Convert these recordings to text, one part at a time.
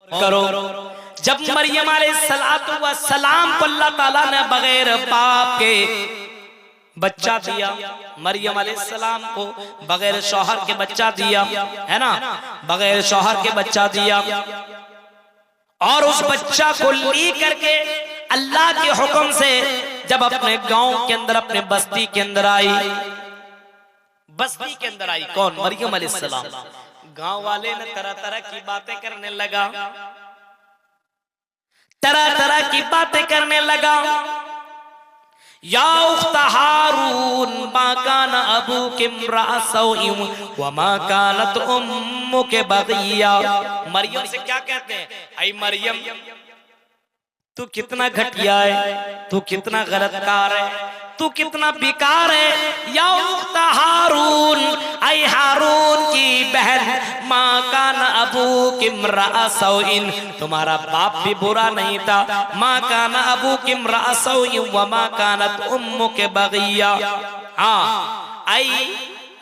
करो। जब मरियम अलैहिस्सलाम को अल्लाह ताला ने बगैर बाप के बच्चा दिया, मरियम अलैहिस्सलाम को बगैर शौहर के बच्चा दिया, है ना, बगैर शौहर के बच्चा दिया, और उस बच्चा को ले करके अल्लाह के हुक्म से जब अपने गांव के अंदर, अपने बस्ती के अंदर आई, बस्ती के अंदर आई कौन? मरियम अलैहिस्सलाम। गांव वाले ने तरह तरह की बातें करने लगा, तरह तरह की बातें करने लगा। या उख्ता हारून मा काना अबूके इम्राअ सौइन व मा कानत उम्मुके बगिया। मरियम से क्या कहते हैं? ऐ मरियम, तू कितना घटिया है, तू कितना गलतकार है, तू कितना बेकार है। या उख्ता हारून, ऐ हारून की बहन, मा काना अबूके इम्राअ सौइन, तुम्हारा बाप भी बुरा नहीं था। मा काना अबूके इम्राअ सौइन व मा कानत उम्मुके बगिया। हाँ, ऐ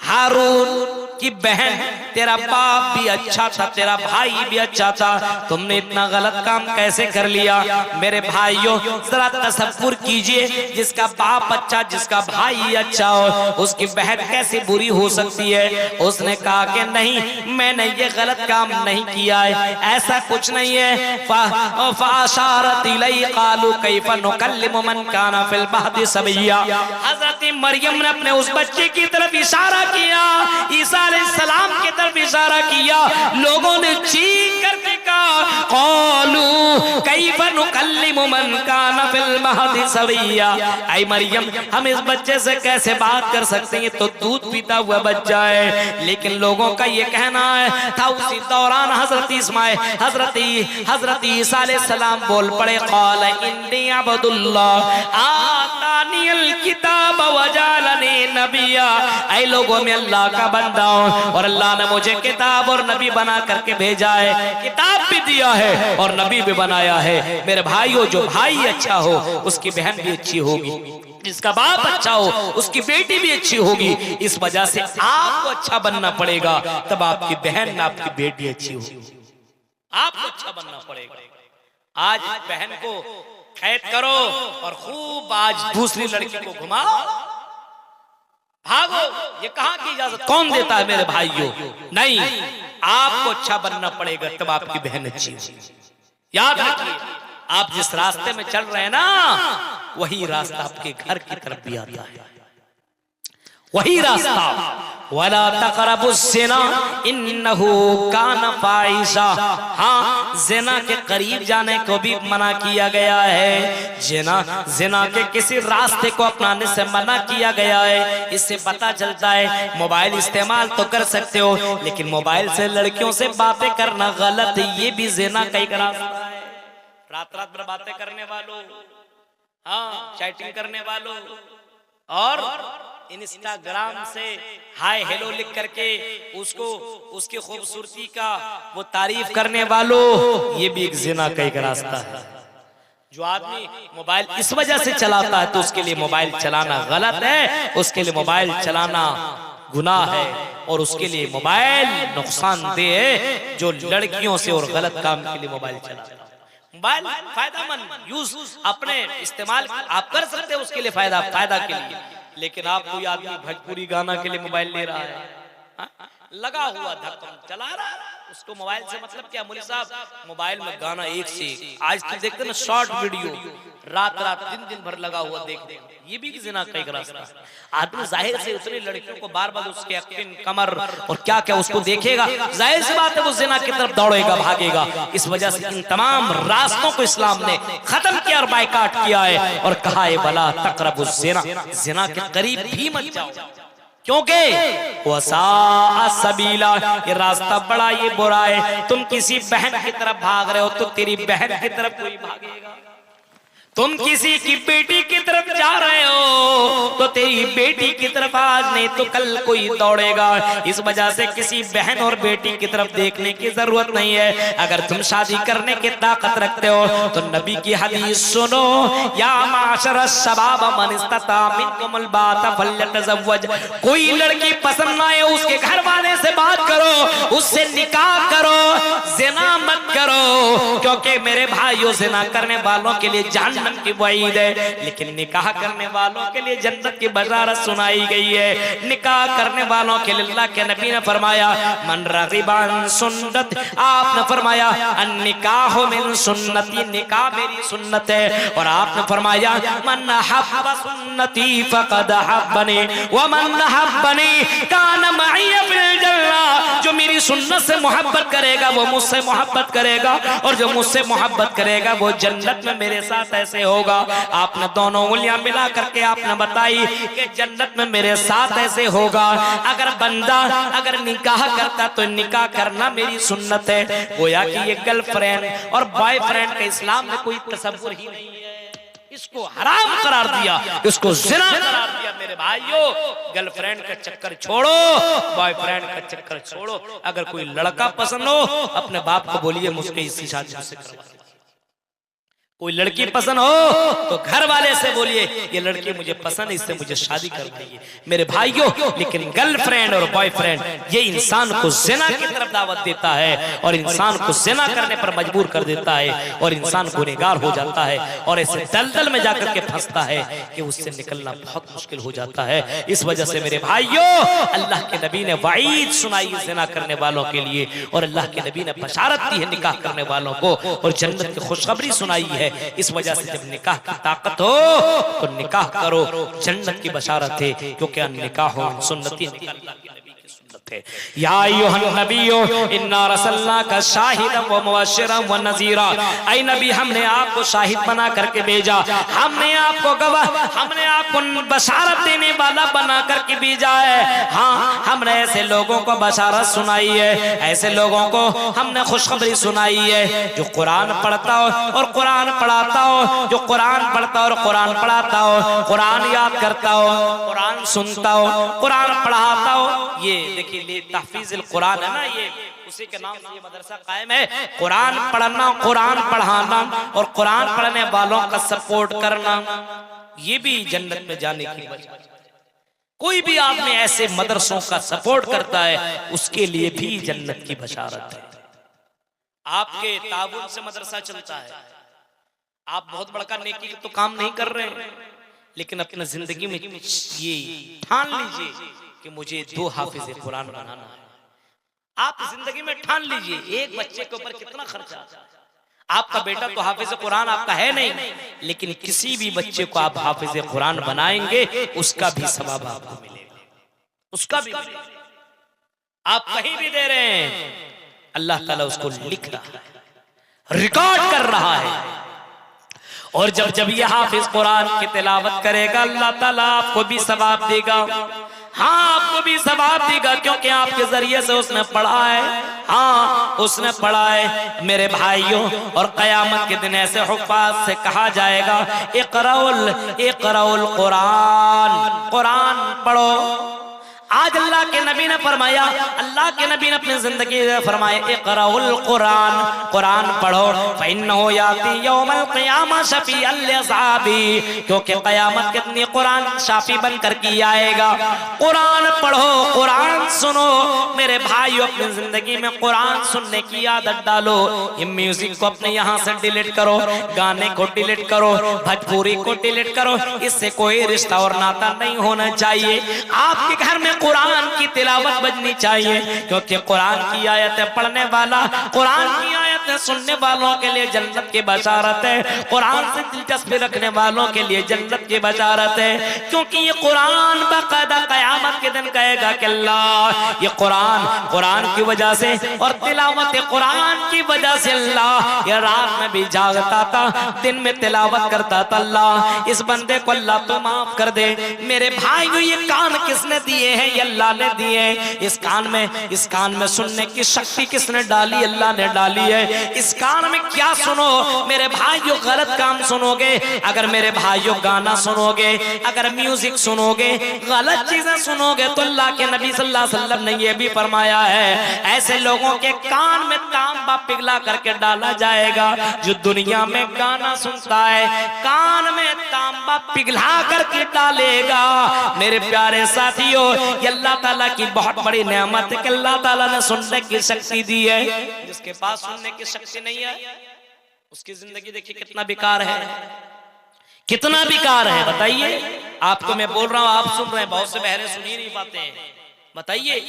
हारून की बहन, तेरा बाप भी अच्छा था, तेरा भाई भी अच्छा था, तुमने इतना गलत काम कैसे कर लिया? मेरे भाइयों, जरा तसव्वुर कीजिए, जिसका बाप अच्छा, जिसका भाई अच्छा हो, उसकी बहन कैसे बुरी हो सकती है? उसने कहा कि नहीं, मैंने ये गलत काम नहीं किया है, ऐसा कुछ नहीं है। फ़अशारत इलैहि क़ालू कैफ़ नुकल्लिमु मन काना फ़िल महदी सबय्या। हज़रत मरियम ने अपने उस बच्चे की तरफ इशारा किया, ईसा अलैहिस्सलाम की तरफ इशारा किया। लोगों ने चीख करके कहा, क़ालू कैफ़ नुकल्लिमु मन काना फ़िल महदी सबय्या। ऐ मरियम, हम इस बच्चे से कैसे बात कर सकते हैं? तो दूध पीता हुआ बच्चा है। लेकिन लोगों का ये कहना है था, उसी दौरान हजरत ईसा अलैहिस्सलाम बोल पड़े, क़ाल इन्नी अब्दुल्लाह आतानियल किताब व जअलनी नबिय्या। ऐ लोगों में अल्लाह का बंदा हूं और अल्लाह ने मुझे किताब और नबी बना करके भेजा है, किताब भी दिया है और नबी भी बनाया है। मेरे भाइयों, जो भाई अच्छा हो उसकी बहन भी अच्छी होगी, जिसका बाप अच्छा हो उसकी बेटी भी अच्छी होगी। इस वजह से आपको अच्छा बनना पड़ेगा, तब आपकी बहन, आपकी बेटी अच्छी होगी। आपको अच्छा बनना पड़ेगा। आज बहन को कैद करो और खूब आज दूसरी लड़की को घुमाओ, भागो, ये कहां की इजाजत कौन देता है? मेरे भाइयों, नहीं, आपको अच्छा बनना पड़ेगा, तब आपकी बहन अच्छी होगी। याद रखिए, आप जिस रास्ते में चल रहे हैं ना, वही रास्ता आपके घर की तरफ भी आता है, वही रास्ता। वला तक़रबुज़्ज़िना इन्नहु काना फ़ाहिशा। हाँ, ज़िना के करीब जाने को भी मना किया गया है। ज़िना के किसी रास्ते को अपनाने से मना किया गया है। इससे पता चलता है मोबाइल इस्तेमाल तो कर सकते हो, लेकिन मोबाइल से लड़कियों से बातें करना गलत है, ये भी ज़िना का एक रास्ता है। रात रात भर बातें करने वालों, हाँ, चैटिंग करने वालों, और इंस्टाग्राम से हाय हेलो लिख करके उसको, उसकी खूबसूरती का वो तारीफ करने वालों, ये भी एक ज़िना का एक रास्ता है। जो आदमी मोबाइल इस वजह से चलाता है तो उसके लिए मोबाइल चलाना गलत है, उसके लिए मोबाइल चलाना गुनाह है, और उसके लिए मोबाइल नुकसानदेह है जो लड़कियों से और गलत काम के लिए मोबाइल चलाता है। मोबाइल फायदेमंद यूज अपने इस्तेमाल आप कर सकते हैं, उसके लिए फायदा के लिए। लेकिन आप कोई आदमी भोजपुरी गाना के लिए मोबाइल ले रहा है, लगा हुआ धक्का चला रहा है, उसको मोबाइल से मतलब क्या? मौलवी साहब, मोबाइल में गाना एक से एक, आज तो देखते ना शॉर्ट वीडियो, रात रात दिन भर लगा हुआ देखते, ये भी ज़िना का एक रास्ता। आदमी जाहिर से उतनी लड़कियों को बार बार उसके एक्टिंग, कमर और क्या क्या उसको देखेगा, जाहिर सी बात है वो ज़िना की तरफ दौड़ेगा, भागेगा। इस वजह से इन तमाम रास्तों को इस्लाम ने खत्म किया और बायकाट किया है, और कहा है वला तक़रबुज़्ज़िना, ज़िना के करीब भी मत जाओ, क्योंकि वसाअ सबीला, ये रास्ता बड़ा ये बुरा है। तुम किसी बहन की तरफ भाग रहे हो तो तेरी बहन की तरफ कोई भागेगा, तुम किसी की बेटी की तरफ जा रहे हो तो तेरी बेटी की तरफ आज नहीं तो कल कोई दौड़ेगा। इस वजह से किसी बहन और बेटी की तरफ देखने की जरूरत नहीं है। अगर तुम शादी करने की ताकत रखते हो तो नबी की हदीस सुनो, या माशर शबाब मन इस्तता मिनकुमुल बात फल्यतज़व्वज। कोई लड़की पसंद ना आए उसके घर वाले से बात करो, उससे निकाह करो, ज़िना मत करो, क्योंकि मेरे भाइयों ज़िना करने वालों के लिए जहन्नम की वईद है, लेकिन निकाह करने वालों के लिए जन्नत की बशारत सुनाई गई है। निकाह करने वालों के लिए अल्लाह के नबी ने फरमाया मन रग़िबा अन सुन्नत, आपने फरमाया अन निकाह मिन सुन्नती, निकाह मेरी सुन्नत है। और आपने फरमाया मन हब्बा सुन्नती फक़द हब्बनी व मन हब्बनी कान मई फिल जन्नह। जो मेरी सुन्नत से मोहब्बत करेगा वो मुझसे मोहब्बत करेगा, और जो मुझसे मोहब्बत करेगा वो जन्नत में मेरे साथ ऐसे होगा। आपने दोनों उंगलियां मिला करके आपने बताई कि जन्नत में मेरे साथ ऐसे होगा। अगर बंदा अगर निकाह करता तो निकाह करना मेरी सुन्नत है। गोया कि ये गर्लफ्रेंड और बॉयफ्रेंड का इस्लाम में कोई तसव्वुर ही नहीं है। इसको हराम करार दिया, इसको ज़िना करार दिया। मेरे भाइयों, गर्लफ्रेंड का चक्कर छोड़ो, बॉयफ्रेंड का चक्कर छोड़ो। अगर कोई लड़का पसंद हो अपने बाप को बोलिए मुझको इसी शादी से करवा। कोई लड़की पसंद हो तो घर वाले से बोलिए ये लड़की मुझे पसंद है, इससे मुझे शादी करनी है। मेरे भाइयों, लेकिन गर्लफ्रेंड और बॉयफ्रेंड ये इंसान को ज़िना की तरफ दावत देता है और इंसान को ज़िना करने पर मजबूर कर देता है और इंसान गुनहगार हो जाता है और ऐसे दलदल में जाकर के फंसता है कि उससे निकलना बहुत मुश्किल हो जाता है। इस वजह से मेरे भाइयों, अल्लाह के नबी ने वाईद सुनाई ज़िना करने वालों के लिए, और अल्लाह के नबी ने बशारत दी है निकाह करने वालों को, और जन्नत की खुशखबरी सुनाई है। इस वजह से जब निकाह की ताकत हो तो निकाह करो, जन्नत की बशारत है, क्योंकि निकाह हो सुन्नती या अय्युहन नबियो इन्ना रसलनाका शाहिदन व मुबश्शिरन व नज़ीरा। ऐ नबी, हमने आपको शाहिद बना करके भेजा, हमने आपको गवाह, हमने आपको बशारत देने वाला बना करके भेजा है। हाँ, हमने ऐसे लोगों को बशारत सुनाई है, ऐसे लोगों को हमने खुशखबरी सुनाई है जो कुरान पढ़ता हो और कुरान पढ़ाता हो, जो कुरान पढ़ता हो और कुरान पढ़ाता हो, कुरान याद करता हो, कुरान सुनता हो, कुरान पढ़ाता हो। ये देखिए तहफीज़ुल कुरान है ना, ये उसी के नाम से ये मदरसा कायम है। कुरान पढ़ना, कुरान पढ़ाना और कुरान पढ़ने वालों का सपोर्ट करना, ये भी जन्नत में जाने की वजह। कोई भी आदमी ऐसे मदरसों का सपोर्ट करता है उसके लिए भी जन्नत की बशारत है। आपके ताबून से मदरसा चलता है, आप बहुत बड़का नेकी तो काम नहीं कर रहे हैं, लेकिन अपनी जिंदगी में ये ठान लीजिए कि मुझे 2 हाफिज़े कुरान बनाना है। आप जिंदगी में ठान लीजिए, एक बच्चे के ऊपर कितना खर्चा। आपका बेटा तो हाफिज़े कुरान आपका है नहीं, लेकिन किसी भी बच्चे को आप हाफिज़े कुरान बनाएंगे उसका भी सवाब आपको मिलेगा, उसका भी मिलेगा। आप कहीं भी दे रहे हैं, अल्लाह ताला उसको लिख रहा है, रिकॉर्ड कर रहा है। और जब जब ये हाफिज कुरान की तिलावत करेगा अल्लाह ताला आपको भी सवाब देगा। हाँ, आपको भी सवाब देगा, क्योंकि आपके जरिए से उसने पढ़ा है। हाँ, उसने पढ़ा है। मेरे भाइयों, और कयामत के दिन ऐसे हुफ़ाज़ से कहा जाएगा इक़राउल कुरान, कुरान पढ़ो। आज अल्लाह के नबी ने फरमाया, अल्लाह के नबी ने अपनी जिंदगी में फरमाया इक़राउल कुरान, कुरान पढ़ो, फ़इन्नहु याती यौमल क़ियामा शफ़ीअन लिअस्हाबी, क्योंकि क़यामत के दिन कुरान शाफी बन कर के आएगा। कुरान पढ़ो, कुरान सुनो। मेरे भाइयों, अपनी जिंदगी में कुरान सुनने की आदत डालो। ये म्यूजिक को अपने यहाँ से डिलीट करो, गाने को डिलीट करो, भोजपुरी को डिलीट करो, इससे कोई रिश्ता और नाता नहीं होना चाहिए। आपके घर में कुरान की तिलावत बजनी चाहिए, क्योंकि कुरान की आयतें पढ़ने वाला, कुरान की आयतें सुनने वालों के लिए जन्नत की बशारत है। कुरान से दिलचस्पी रखने वालों के लिए जन्नत की बशारत है, क्योंकि ये कुरान बाकायदा क़यामत के दिन कहेगा कि अल्लाह, ये कुरान की वजह से और तिलावत कुरान की वजह से अल्लाह ये रात में भी जागता था, दिन में तिलावत करता था। अल्लाह, इस बंदे को अल्लाह तो माफ कर दे। मेरे भाइयों, ये कान किसने दिए हैं? हैं ये अल्लाह ने दिए हैं। इस कान में सुनने की शक्ति किसने डाली? अल्लाह ने डाली है। इस कान में क्या सुनो मेरे भाइयों? गलत काम सुनोगे। अगर मेरे भाइयों गाना सुनोगे, अगर म्यूजिक सुनोगे, गलत चीजें सुनोगे तो अल्लाह के नबी सल्लल्लाहु अलैहि वसल्लम ने ये भी फरमाया है ऐसे लोगों के कान में तांबा पिघला करके डाला जाएगा। जो दुनिया में गाना सुनता है कान में तांबा पिघला करके डालेगा। मेरे प्यारे साथियों, ये अल्लाह ताला की बहुत बड़ी नेमत है कि अल्लाह ताला ने सुनने की शक्ति दी है। जिसके पास सुनने की शक्ति नहीं है उसकी जिंदगी देखिए कितना बेकार है, कितना बेकार है। बताइए, आपको मैं बोल रहा हूं, आप सुन रहे हैं, बहुत से बहरे सुन ही नहीं पाते हैं। बताइए,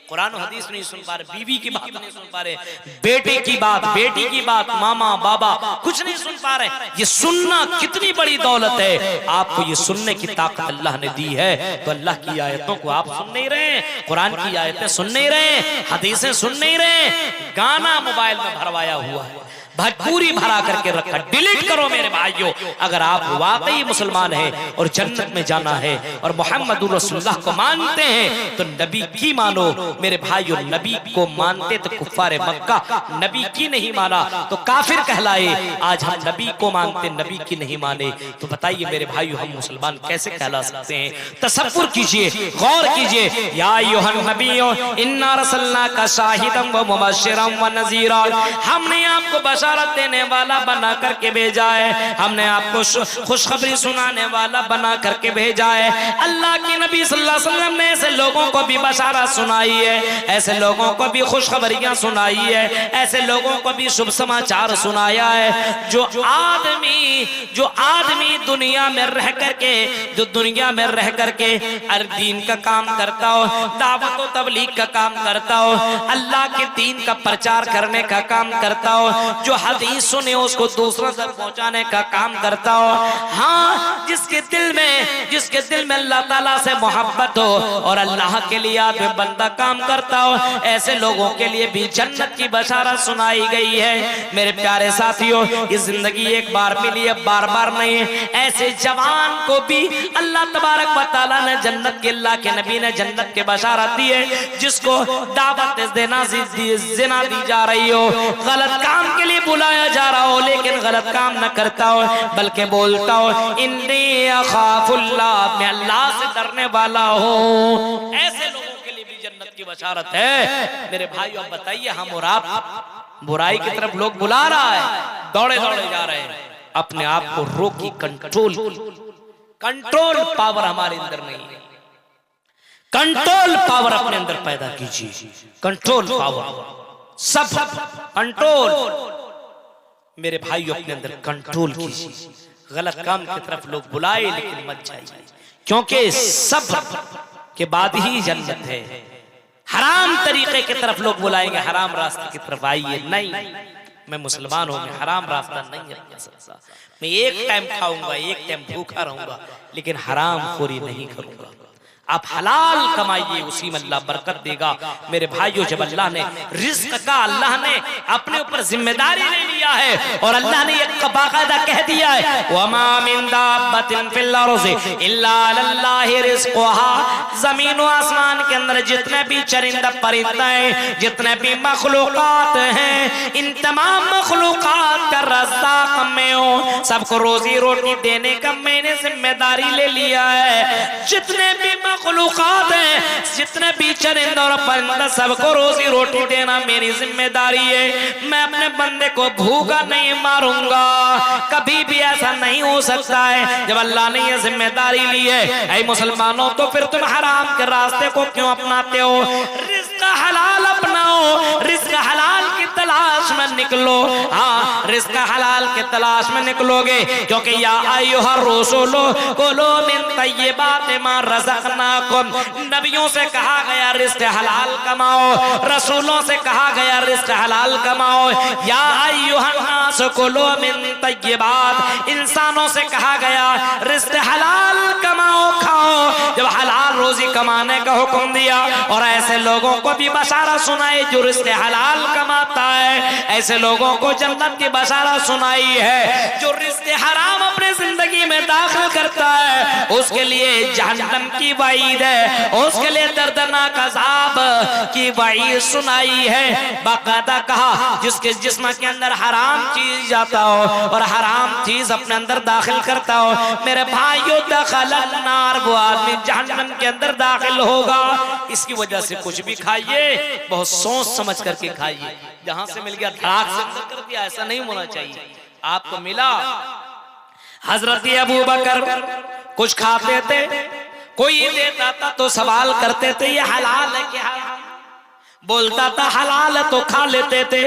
कुरान और हदीस नहीं सुन पा रहे, बीवी की बात नहीं सुन पा रहे, बेटे की बात, बेटी की बात, मामा बाबा कुछ नहीं सुन पा रहे। ये सुनना कितनी बड़ी दौलत है। आपको ये सुनने की ताकत अल्लाह ने दी है, तो अल्लाह की आयतों को आप सुन नहीं रहे, कुरान की आयतें सुन नहीं रहे, हदीसें सुन नहीं रहे, गाना मोबाइल में भरवाया हुआ है, भरपूरी भरा करके रखा। डिलीट करो मेरे भाइयों। अगर आप वाकई मुसलमान हैं और जन्नत में जाना है और मोहम्मद रसूलुल्लाह को मानते हैं तो नबी की मानो। मेरे भाइयों, नबी को मानते तो कुफ्फारे मक्का, नबी की नहीं माना तो काफिर कहलाए। आज हम नबी को मानते, नबी की नहीं माने, तो बताइए मेरे भाइयों हम मुसलमान कैसे कहला सकते हैं? तसव्वुर कीजिए, गौर कीजिए। या अय्युहन नबिय्यो इन्ना रसलनाका शाहिदन व मुबश्शिरन व नज़ीरा, हमने आपको बशारत देने वाला बना करके भेजा है, हमने आपको खुशखबरी सुनाने वाला बना करके भेजा है। अल्लाह के नबी सल्लल्लाहु अलैहि वसल्लम ने ऐसे लोगों को भी बशारत सुनाई है, ऐसे लोगों को भी खुशखबरियां सुनाई है, ऐसे लोगों को भी शुभ समाचार सुनाया है। जो आदमी दुनिया में रह करके, जो दुनिया में रह करके दीन का काम करता हो, दावत और तबलीग का काम करता हो, अल्लाह के दीन का प्रचार करने का काम करता हो, जो हदीस सुने उसको दूसरों तक पहुंचाने का काम करता हो, हाँ, जिसके दिल में अल्लाह ताला से मोहब्बत हो और अल्लाह के लिए आप बंदा काम करता हो, ऐसे लोगों के लिए भी जन्नत की बशारत सुनाई गई है। मेरे प्यारे साथियों, ये जिंदगी एक बार मिली है, बार बार नहीं है। ऐसे जवान को भी अल्लाह तबारक व तआला ने जन्नत के, अल्लाह के नबी ने जन्नत के बशारत दी है। जिसको दावत देना जिना दी जा रही हो, गलत काम के लिए बुलाया जा रहा हो लेकिन गलत काम न करता हो, बल्कि बोलता हो इन्नी अखाफुल्लाह, मैं अल्लाह से डरने वाला हूँ, ऐसे लोगों के लिए भी जन्नत की बशारत है। मेरे भाई अब बताइए, हम और आप बुराई की तरफ लोग बुला रहा है, दौड़े दौड़े जा रहे हैं। अपने आप को रोकी, कंट्रोल पावर हमारे अंदर नहीं है। कंट्रोल पावर अपने अंदर पैदा कीजिए, कंट्रोल पावर, सब कंट्रोल। मेरे भाइयों, अपने अंदर कंट्रोल कीजिए। गलत काम की तरफ लोग बुलाए लेकिन मत जाइए, क्योंकि सब्र के बाद ही जन्नत है। हराम तरीके की तरफ लोग बुलाएंगे, हराम रास्ते की तरफ आइए, नहीं, मैं मुसलमान हूं, मैं हराम रास्ता नहीं अपना सकता। मैं एक टाइम खाऊंगा, एक टाइम भूखा रहूंगा, लेकिन हराम खोरी नहीं करूंगा। आप हलाल कमाइए, उसी में अल्लाह बरकत देगा। मेरे भाइयों, जब अल्लाह ने रिज्क का, अल्लाह ने अपने ऊपर जिम्मेदारी ले लिया है और अल्लाह ने एक बाकायदा कह दिया है, वमा मिन दाब्बतिन फिल अर्ज़ि इल्ला अल्लाहि रिज़्क़ुहा, जमीन और आसमान के अंदर जितने भी चरिंदा परिंदा हैं, जितने भी मखलूकात हैं, इन तमाम मखलूकात का रज़्ज़ाक़ मैं हूं, सबको रोजी रोटी देने का मैंने जिम्मेदारी ले लिया है। जितने भी मखलूकात हैं, जितने भी चरिंदा और परिंदा, सबको रोजी रोटी देना मेरी जिम्मेदारी है। मैं अपने बंदे को भूखा नहीं मारूंगा, कभी भी ऐसा नहीं हो सकता है। जब अल्लाह ने ये जिम्मेदारी ली है, ऐ मुसलमानों, तो फिर तुम हराम के रास्ते को क्यों अपनाते हो? रिज़्क़ हलाल अपनाओ, रिज़्क़ हलाल की तलाश में निकलो। हाँ, रिज़्क़ हलाल की तलाश में निकलोगे, क्योंकि या अय्युहर रसूलो कुलू मिन तय्यिबाति मा रज़क़नाकुम, नबियों से कहा गया रिज़्क़ हलाल कमाओ, रसूलों से कहा गया रिज़्क़ हलाल कमाओ। या अय्युहन नास कुलू मिन तय्यिबात, इंसानों से कहा गया रिज़्क़ हलाल कमाओ, खाओ। जब हलाल रोजी कमाने का हुक्म दिया और ऐसे लोगों को भी बशारत सुनाई जो रिज़्क़ हलाल कमाता है, ऐसे लोगों को जन्नत की बशारत सुनाई है। जो रिज़्क़ हराम अपने जिंदगी में दाखिल करता है उसके लिए जहन्नम की वईद है, उसके लिए दर्दनाक अज़ाब की वईद सुनाई है। बाकायदा कहा जिसके जिस्म के अंदर हराम चीज जाता हो और हराम चीज अपने अंदर दाखिल करता हो, मेरे भाइयों दखलन नार, वो आदमी जहन्नम के अंदर दाखिल होगा। इसकी वजह से कुछ भी खाइए बहुत सोच समझ करके खाइए। जहां से मिल गया धड़ाक से अंदर कर दिया, ऐसा नहीं होना चाहिए। आपको मिला, हजरत अबू बकर कुछ खाते थे, कोई देता था तो सवाल करते थे ये हलाल है क्या, बोलता था हलाल है तो खा लेते थे,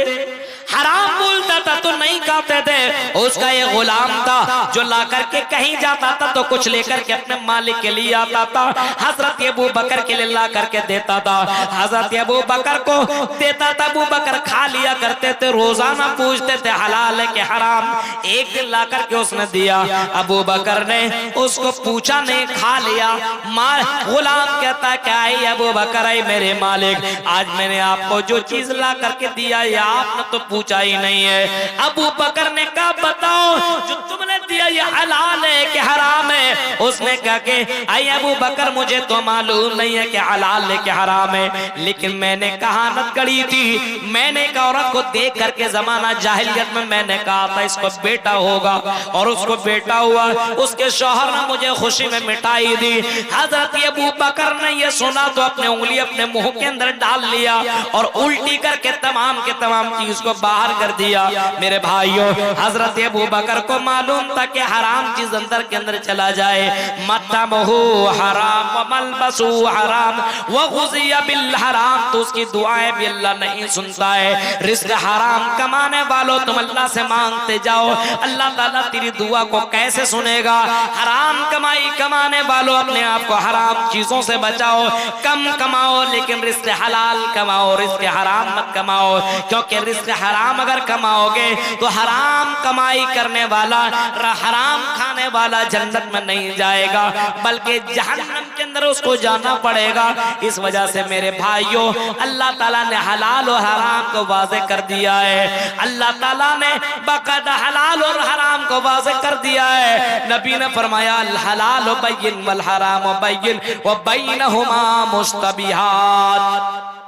हराम बोलता था तो नहीं खाते थे। उसका ये गुलाम था जो ला करके कहीं जाता था तो कुछ लेकर के अपने मालिक के लिए आता था। हजरत अबू बकर के लिए ला करके देता था, हजरत अबू बकर को देता था, अबू बकर खा लिया करते थे। रोजाना पूछते थे हलाल है कि हराम। एक दिन ला करके उसने दिया, अबू बकर ने उसको पूछा नहीं, खा लिया। गुलाम कहता है क्या है अबू बकर, आई मेरे मालिक, आज मैंने आपको जो चीज ला करके दिया ये आपने तो पूछा ही नहीं है। अबू बकर ने कहा बताओ जो तुमने दिया ये हलाल है कि हराम है। उसने कहा कि आई अबू बकर मुझे तो मालूम नहीं है कि हलाल है कि हराम है, लेकिन मैंने कहावत गढ़ी थी, मैंने एक औरत को देख करके जमाना जाहिलियत में मैंने कहा था इसको बेटा होगा, और उसको बेटा हुआ। उसके शौहर ने मुझे खुशी में मिठाई दी। हजरत अबू बकर ने ये सुना तो अपने उंगली अपने मुंह के अंदर डाल लिया और उल्टी करके तमाम के तमाम चीज को बाहर कर दिया। मेरे भाइयों, हजरत अबू बकर को मालूम था कि हराम चीज अंदर के अंदर चला जाए। मतमहु हराम व मलबसु हराम व गुज़िया बिल हराम, तो उसकी दुआएं भी अल्लाह नहीं सुनता है। रिज़्क़ हराम कमाने वालों तुम अल्लाह से मांगते जाओ, अल्लाह ताला तेरी दुआ को कैसे सुनेगा। हराम कमाई कमाने वालों अपने आप को हराम चीजों से बचाओ, कम कमाओ लेकिन रिज़्क़ हलाल कमाओ, रिज़्क़ हराम मत कमाओ। क्योंकि रिज़्क़ हराम अगर कमाओगे तो हराम कमाई करने वाला, हराम खाने वाला जन्नत में नहीं जाएगा बल्कि जहन्नम के अंदर उसको जाना पड़ेगा। इस वजह से मेरे भाइयों, अल्लाह ताला ने हलाल और हराम को वाज़ेह कर दिया है। अल्लाह ताला ने बाकायदा हलाल और हराम को वाज़ेह कर दिया है। नबी ने फरमाया अल हलाल बैयिन वल हराम बैयिन व बैनहुमा मुश्तबिहात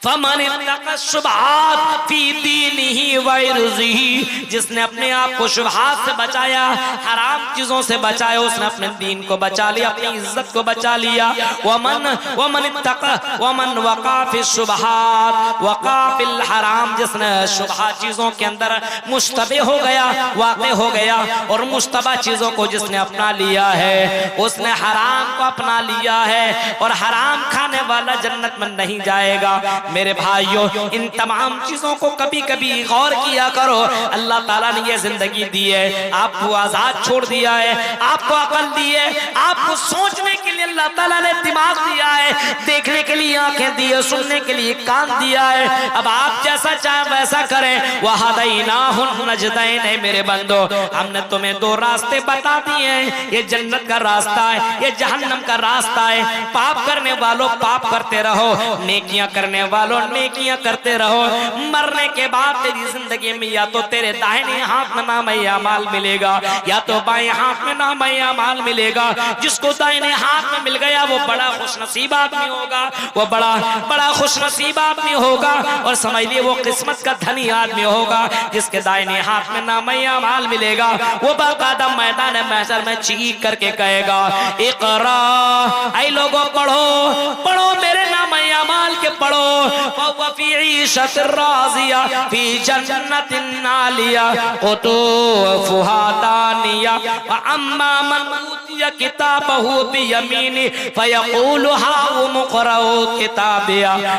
फमन इत्तक़ा शुबहात फी दीनिही व इर्ज़िही, जिसने अपने आप को शुबहात से बचाया, हराम चीजों से बचाया, उसने अपने दीन को बचा लिया, अपनी इज्जत को बचा लिया। वमन इत्तक़ा वमन वक़ा फी शुबहात वक़ा फिल हराम, जिसने शुबहा चीजों के अंदर मुश्तबे हो गया, वाक़े हो गया, और मुश्तबा चीजों को जिसने अपना लिया है उसने हराम को अपना लिया है, और हराम खाने वाला जन्नत में नहीं जाएगा। मेरे भाइयों, इन तमाम चीजों को कभी कभी गौर किया करो। अल्लाह ताला ने ये जिंदगी दी है, आपको आजाद छोड़ दिया है, आपको अकल दी है, आपको सोचने के लिए अल्लाह ताला ने दिमाग दिया है, देखने के लिए आंखें दी है, सुनने के लिए कान दिया है। अब आप जैसा चाहे वैसा करें। वहदैनाहुन नजदैन, है मेरे बंदो, हमने तुम्हें दो रास्ते बता दिए हैं, ये जन्नत का रास्ता है, ये जहन्नम का रास्ता है। पाप करने वालों पाप करते रहो, नेकियां करने वालों नेकियां करते रहो। मरने के बाद तेरी जिंदगी में या तो तेरे दाहिने हाथ में नामे अमाल मिलेगा या तो बाएं हाथ में नामे अमाल मिलेगा। जिसको दाहिने हाथ में मिल गया वो बड़ा खुशनसीब आदमी होगा, वो बड़ा खुशनसीब आदमी होगा, और समझ लिए वो किस्मत का धनी आदमी होगा। जिसके दाहिने हाथ में नामे अमाल मिलेगा वो बाकायदा मैदान महशर में चीख करके कहेगा इक़रा, ऐ लोगों पढ़ो पढ़ो मेरे नामे अमाल के पढ़ो,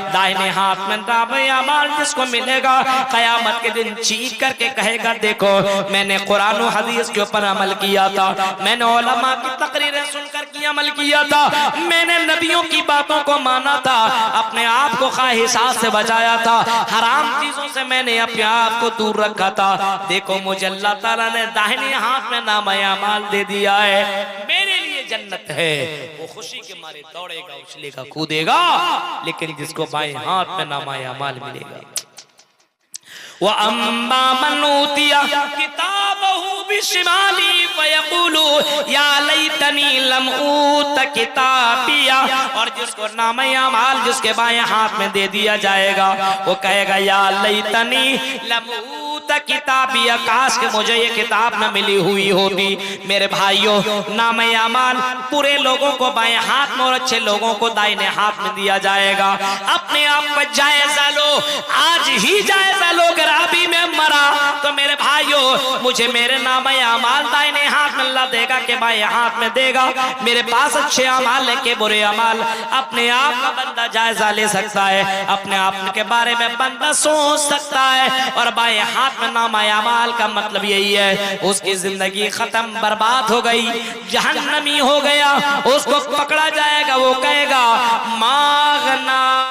दाहिने हाथ में नामे अमाल जिसको मिलेगा कयामत के दिन चीख करके कहेगा देखो मैंने कुरान और हदीस के ऊपर अमल किया था, मैंने उलमा की तकरीरें सुनकर की अमल किया था, मैंने नबियों की बातों को माना था, अपने आप को ख्वाहिशात से बचाया था, हराम चीजों से मैंने अपने आप को दूर रखा था। देखो मुझे अल्लाह ताला ने दाहिने हाथ में नामे अमाल दे दिया है, मेरे लिए जन्नत है। वो खुशी के मारे दौड़ेगा, उछलेगा, कूदेगा, लेकिन जिसको बाएं हाथ में नामे अमाल मिलेगा व अम्मा मन ऊतिया किताबहू बिशिमाली फयक़ूलु या लैतनी लम ऊत किताबिया, और जिसको नामे अमाल जिसके बाएं हाथ में दे दिया जाएगा वो कहेगा या लैतनी लम ऊत किताबिया, काश के मुझे ये किताब न मिली हुई होती। मेरे भाइयों, नामे अमाल पूरे लोगों को बाएं हाथ में और अच्छे लोगों को दाहिने हाथ में दिया जाएगा। अपने आप पर जायजा लो, आज ही जायजा लो। अगर अभी मैं मरा तो मेरे भाइयों मुझे मेरे नामे अमाल दाहिने हाथ में अल्लाह देगा कि बाएं हाथ में देगा। मेरे पास अच्छे अमाल है कि बुरे अमाल, अपने आप का बंदा जायजा ले सकता है, अपने आप के बारे में बंदा सोच सकता है। और बाएं हाथ में नामा अमाल का मतलब यही है उसकी जिंदगी खत्म, बर्बाद हो गई, जहन्नमी हो गया। उसको पकड़ा जाएगा, वो कहे